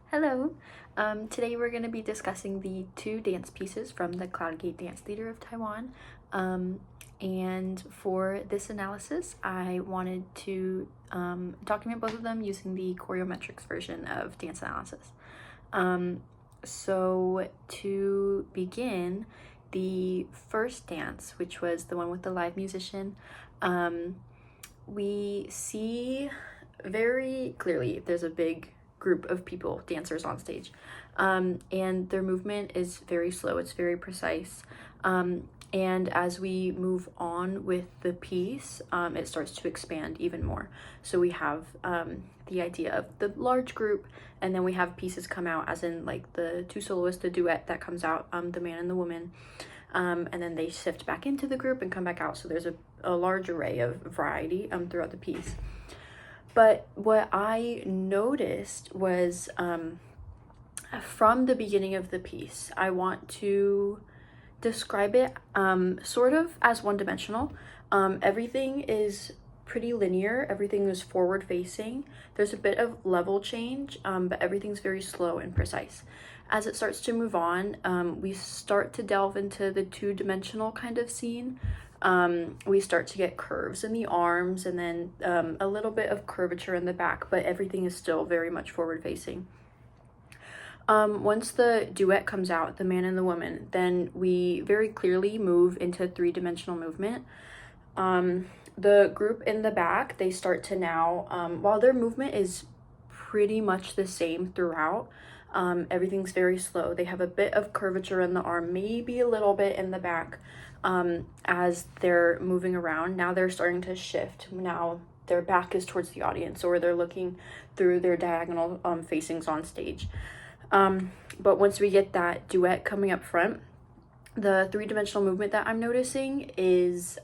Hello. Today we're going to be discussing the two dance pieces from the Cloudgate Dance Theater of Taiwan. And for this analysis, I wanted to document both of them using the Choreometrics version of dance analysis. So to begin, the first dance, which was the one with the live musician, we see very clearly there's a big group of people, dancers on stage, and their movement is very slow, it's very precise, and as we move on with the piece, it starts to expand even more. So we have the idea of the large group, and then we have pieces come out, as in like the two soloists, the duet that comes out, the man and the woman, and then they shift back into the group and come back out. So there's a large array of variety throughout the piece. But what I noticed was from the beginning of the piece, I want to describe it sort of as one-dimensional. Everything is pretty linear, everything is forward facing. There's a bit of level change, but everything's very slow and precise. As it starts to move on, we start to delve into the two-dimensional kind of scene. We start to get curves in the arms, and then a little bit of curvature in the back, but everything is still very much forward facing. Once the duet comes out, the man and the woman, then we very clearly move into three-dimensional movement. The group in the back, they start to now, while their movement is pretty much the same throughout, everything's very slow. They have a bit of curvature in the arm, maybe a little bit in the back, as they're moving around. Now they're starting to shift. Now their back is towards the audience, or they're looking through their diagonal facings on stage. But once we get that duet coming up front, the three-dimensional movement that I'm noticing is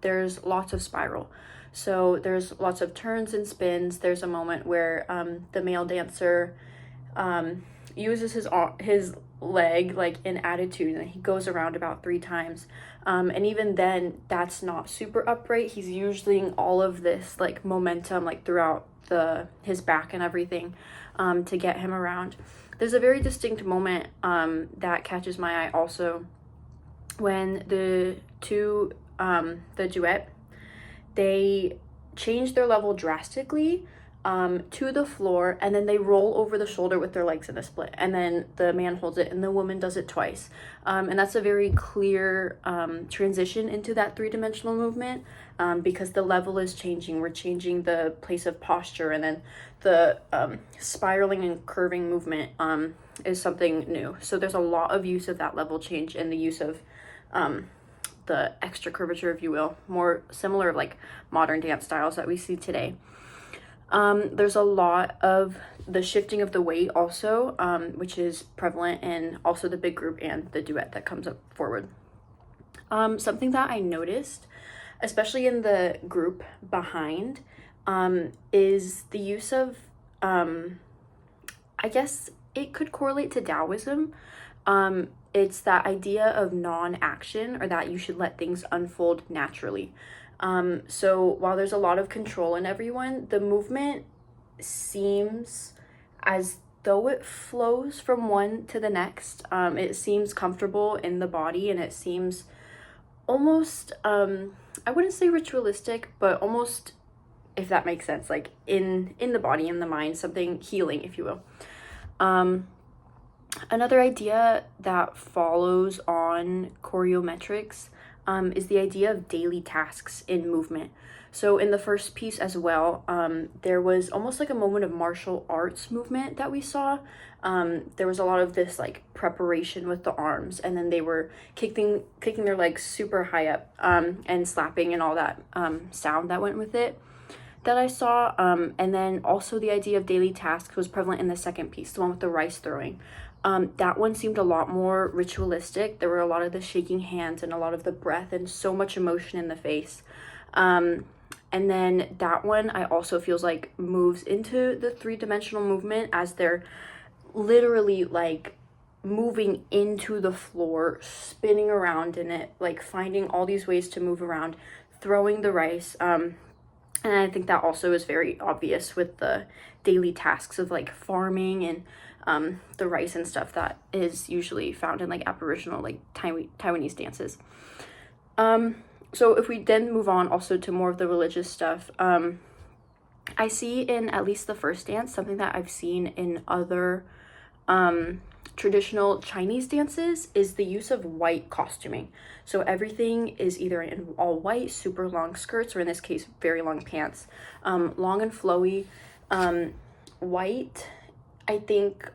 there's lots of spiral. So there's lots of turns and spins. There's a moment where the male dancer uses his leg like in attitude, and he goes around about 3 times, and even then that's not super upright. He's using all of this like momentum like throughout his back and everything to get him around. There's a very distinct moment that catches my eye also when the duet, they change their level drastically to the floor, and then they roll over the shoulder with their legs in a split, and then the man holds it and the woman does it twice, and that's a very clear transition into that three-dimensional movement, because the level is changing. We're changing the place of posture, and then the spiraling and curving movement is something new. So there's a lot of use of that level change and the use of the extra curvature, if you will, more similar like modern dance styles that we see today. There's a lot of the shifting of the weight also, which is prevalent in also the big group and the duet that comes up forward. Something that I noticed, especially in the group behind, is the use of, I guess it could correlate to Taoism. It's that idea of non-action, or that you should let things unfold naturally. So while there's a lot of control in everyone, the movement seems as though it flows from one to the next. It seems comfortable in the body, and it seems almost, I wouldn't say ritualistic, but almost, if that makes sense, like in the body, in the mind, something healing, if you will. Another idea that follows on choreometrics is the idea of daily tasks in movement. So in the first piece as well, there was almost like a moment of martial arts movement that we saw. There was a lot of this like preparation with the arms, and then they were kicking their legs super high up, and slapping and all that sound that went with it that I saw. And then also the idea of daily tasks was prevalent in the second piece, the one with the rice throwing. That one seemed a lot more ritualistic. There were a lot of the shaking hands and a lot of the breath and so much emotion in the face. And then that one I also feels like moves into the three-dimensional movement, as they're literally like moving into the floor, spinning around in it, like finding all these ways to move around, throwing the rice. And I think that also is very obvious with the daily tasks of like farming and the rice and stuff that is usually found in like Aboriginal, like Taiwanese dances. So if we then move on also to more of the religious stuff, I see in at least the first dance something that I've seen in other traditional Chinese dances is the use of white costuming. So everything is either in all white, super long skirts, or in this case, very long pants, long and flowy. White, I think,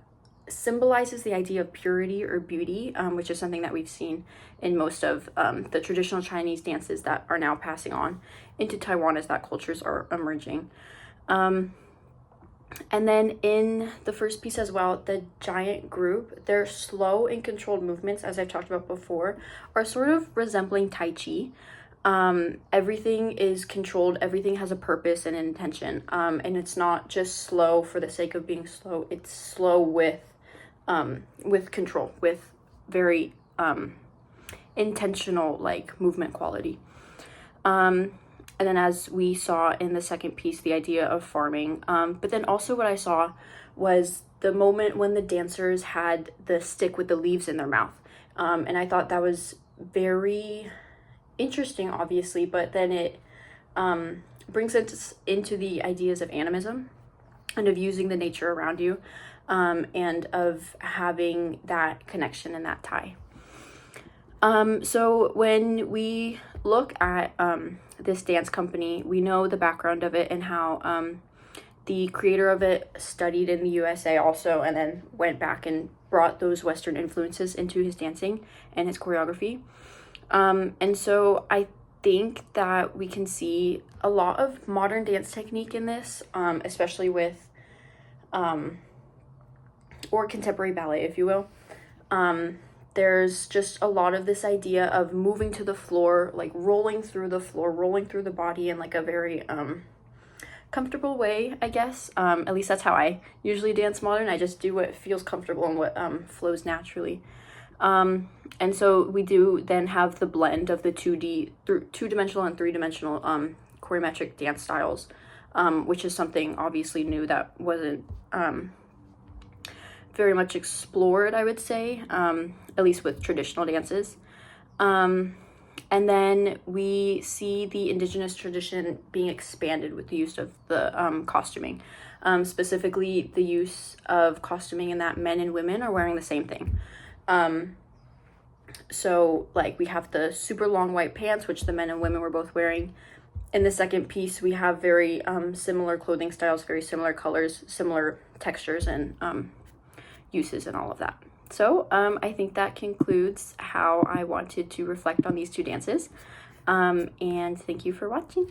symbolizes the idea of purity or beauty, which is something that we've seen in most of the traditional Chinese dances that are now passing on into Taiwan as that cultures are emerging. And then in the first piece as well, the giant group, their slow and controlled movements, as I've talked about before, are sort of resembling Tai Chi. Everything is controlled, everything has a purpose and intention. And it's not just slow for the sake of being slow, it's slow with control, with very intentional like movement quality. And then as we saw in the second piece, the idea of farming. But then also what I saw was the moment when the dancers had the stick with the leaves in their mouth. And I thought that was very interesting, obviously, but then it brings us into the ideas of animism and of using the nature around you, and of having that connection and that tie. So when we look at this dance company, we know the background of it and how the creator of it studied in the USA also, and then went back and brought those Western influences into his dancing and his choreography. And so I think that we can see a lot of modern dance technique in this, especially with, or contemporary ballet, if you will. There's just a lot of this idea of moving to the floor, like rolling through the floor, rolling through the body in like a very comfortable way, I guess. At least that's how I usually dance modern. I just do what feels comfortable and what flows naturally. And so we do then have the blend of the 2-dimensional and 3-dimensional choreometric dance styles, which is something obviously new that wasn't very much explored, I would say, at least with traditional dances. And then we see the indigenous tradition being expanded with the use of the costuming, specifically the use of costuming in that men and women are wearing the same thing. So like we have the super long white pants, which the men and women were both wearing. In the second piece, we have very similar clothing styles, very similar colors, similar textures, and uses and all of that. So I think that concludes how I wanted to reflect on these two dances. And thank you for watching.